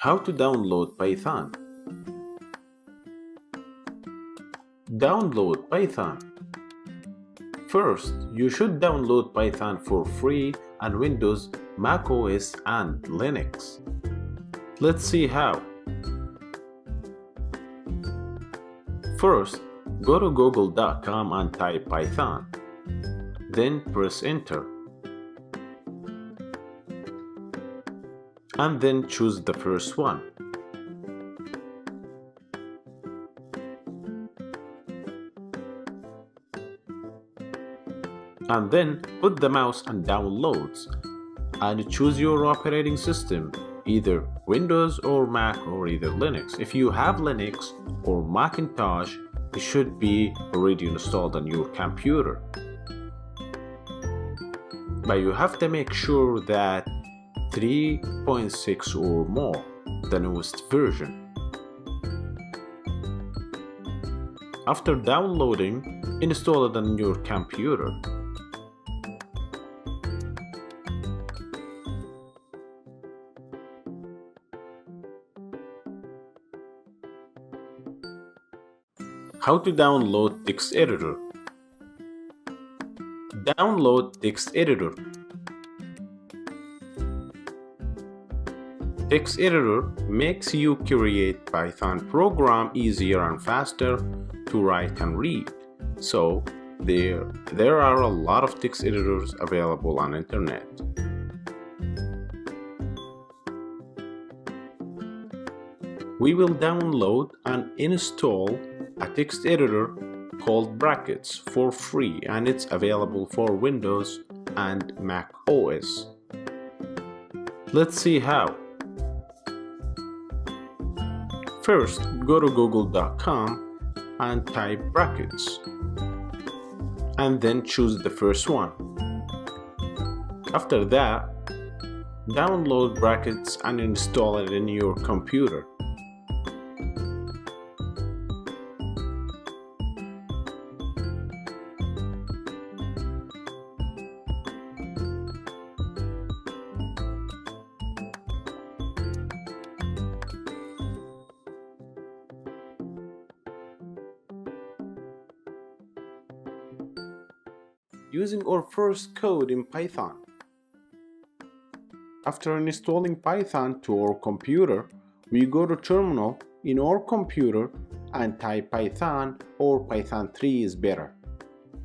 How to download Python? Download Python. First, you should download Python for free on Windows, Mac OS, and Linux. Let's see how. First, go to google.com and type Python. Then press enter. And then choose the first one. And then put the mouse on downloads and choose your operating system, either Windows or Mac or either Linux. If you have Linux or Macintosh, it should be already installed on your computer. But you have to make sure that 3.6 or more, the newest version. After downloading, install it on your computer. How to download text editor. Download text editor. Text editor makes you create Python program easier and faster to write and read. So there are a lot of text editors available on internet. We will download and install a text editor called Brackets for free, and it's available for Windows and Mac OS. Let's see how. First, go to google.com and type Brackets, and then choose the first one. After that, download Brackets and install it in your computer. Using our first code in Python. After installing Python to our computer, we go to terminal in our computer and type Python, or Python 3 is better.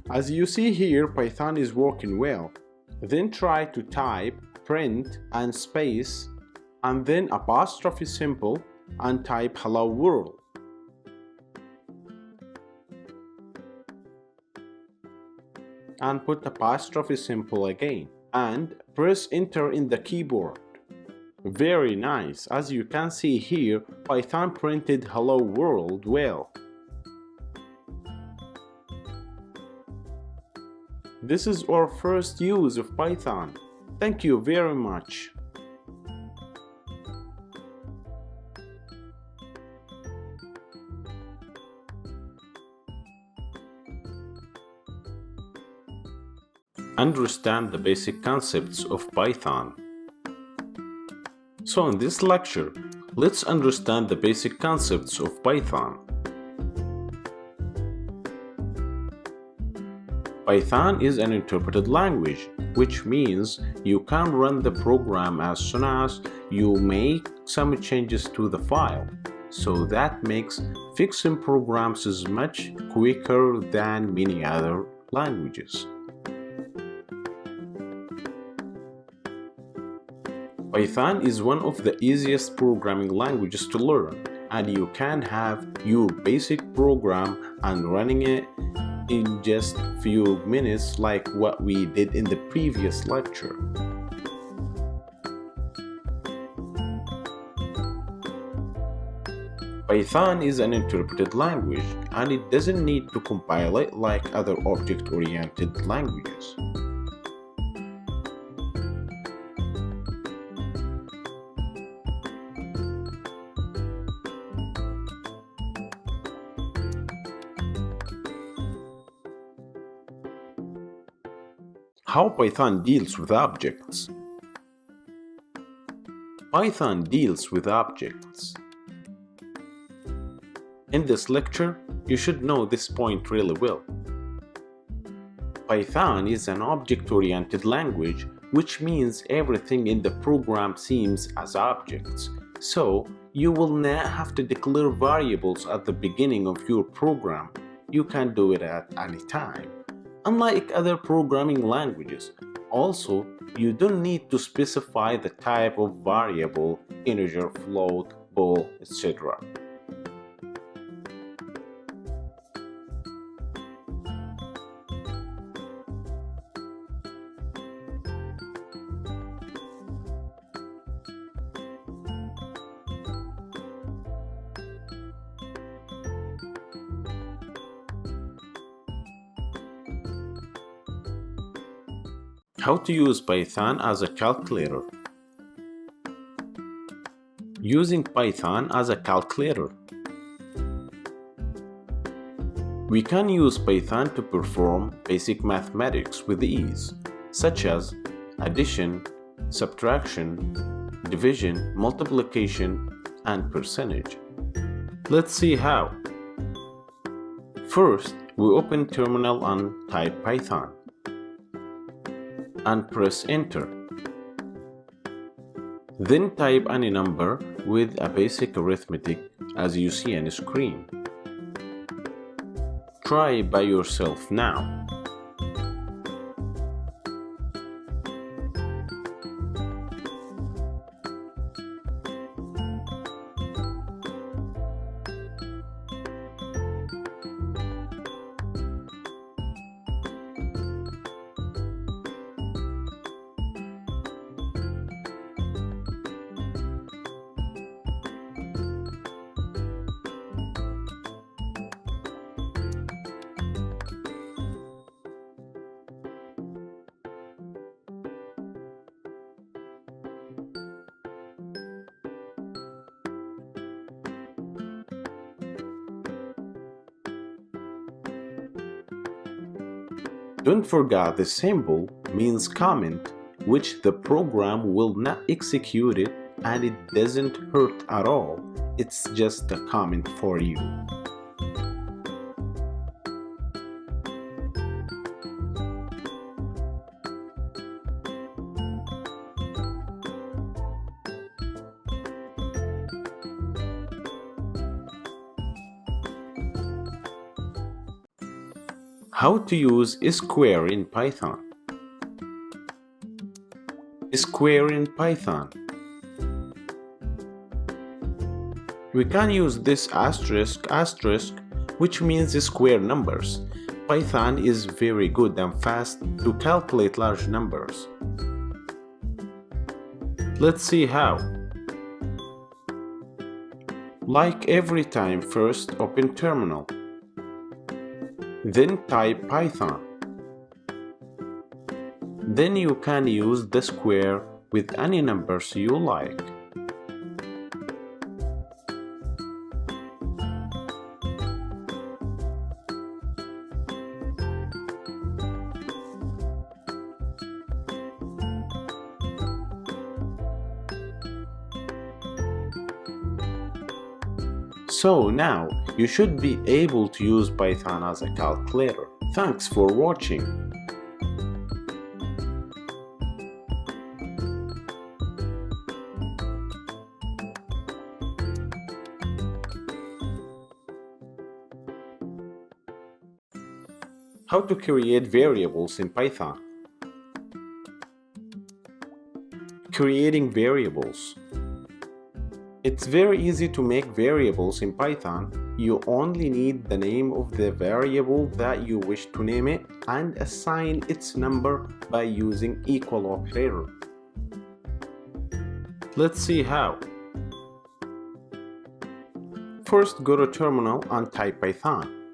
As you see here, Python is working well. Then try to type print and space and then apostrophe symbol and type hello world. And put apostrophe symbol again and press enter in the keyboard. Very nice. As you can see here, Python printed hello world well. This is our first use of Python. Thank you very much. Understand the basic concepts of Python. So in this lecture, let's understand the basic concepts of Python. Python is an interpreted language, which means you can run the program as soon as you make some changes to the file. So that makes fixing programs is much quicker than many other languages. Python is one of the easiest programming languages to learn, and you can have your basic program and running it in just few minutes like what we did in the previous lecture. Python is an interpreted language, and it doesn't need to compile it like other object-oriented languages. How Python deals with objects. Python deals with objects. In this lecture, you should know this point really well. Python is an object-oriented language, which means everything in the program seems as objects. So, you will not have to declare variables at the beginning of your program. You can do it at any time. Unlike other programming languages, also, you don't need to specify the type of variable, integer, float, bool, etc. How to use Python as a calculator. Using Python as a calculator. We can use Python to perform basic mathematics with ease, such as addition, subtraction, division, multiplication, and percentage. Let's see how. First, we open terminal and type Python and press enter. Then type any number with a basic arithmetic as you see on the screen. Try by yourself now. Don't forget the symbol means comment, which the program will not execute it and it doesn't hurt at all. It's just a comment for you. How to use square in Python. Square in Python. We can use this asterisk, which means square numbers. Python is very good and fast to calculate large numbers. Let's see how. Like every time, first open terminal. Then type Python. Then you can use the square with any numbers you like. So now you should be able to use Python as a calculator. Thanks for watching. How to create variables in Python. Creating variables. It's very easy to make variables in Python. You only need the name of the variable that you wish to name it and assign its number by using equal operator. Let's see how. First, go to terminal and type Python.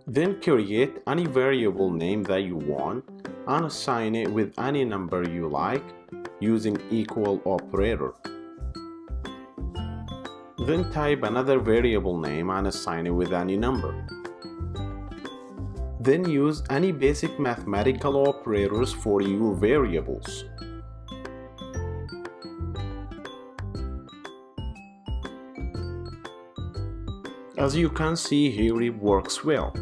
Then create any variable name that you want and assign it with any number you like using equal operator. Then type another variable name and assign it with any number. Then use any basic mathematical operators for your variables. As you can see here, it works well.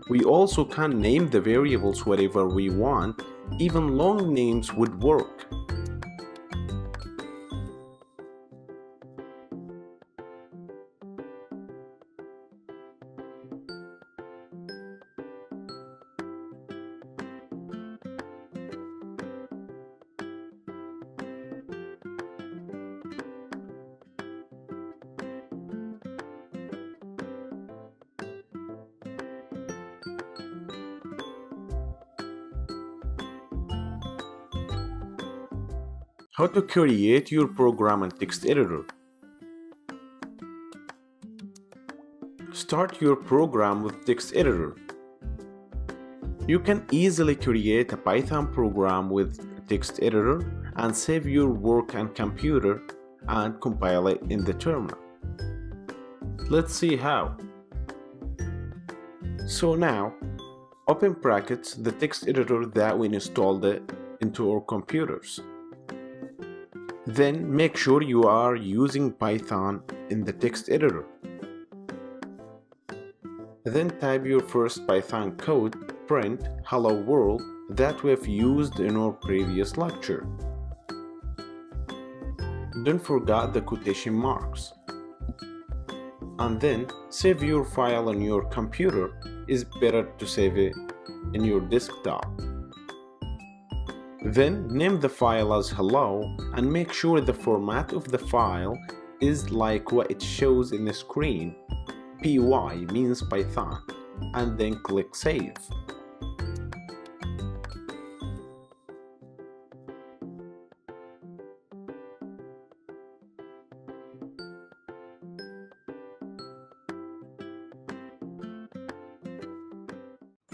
We also can name the variables whatever we want, even long names would work. How to create your program and text editor. Start your program with text editor. You can easily create a Python program with a text editor and save your work on computer and compile it in the terminal. Let's see how. So now, open brackets the text editor that we installed it into our computers. Then make sure you are using Python in the text editor. Then type your first Python code, print hello world, that we've used in our previous lecture. Don't forget the quotation marks. And then save your file on your computer. It's better to save it in your desktop. Then name the file as hello and make sure the format of the file is like what it shows in the screen. py means Python, and then click save.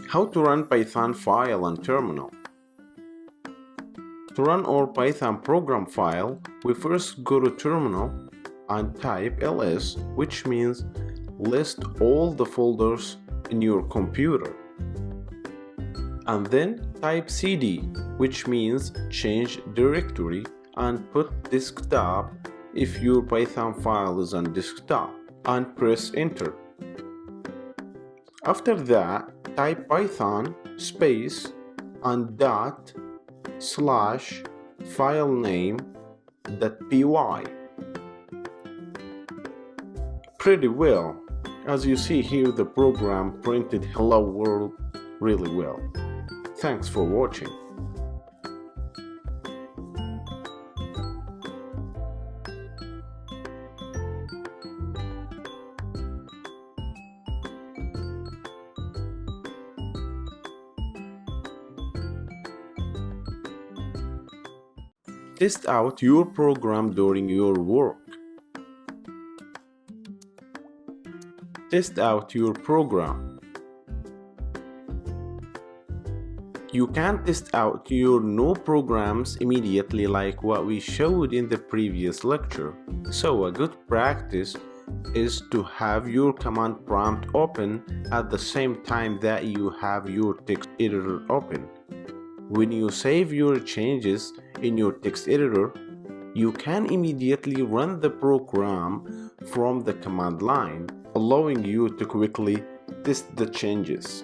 How to run Python file on terminal. To run our Python program file, we first go to terminal and type ls, which means list all the folders in your computer. And then type cd, which means change directory, and put desktop if your Python file is on desktop, and press enter. After that, type python space and dot slash file name .py. Pretty well. As you see here, the program printed hello world really well. Thanks for watching. Test out your program during your work. Test out your program. You can test out your new programs immediately like what we showed in the previous lecture. So a good practice is to have your command prompt open at the same time that you have your text editor open. When you save your changes in your text editor, you can immediately run the program from the command line, allowing you to quickly test the changes.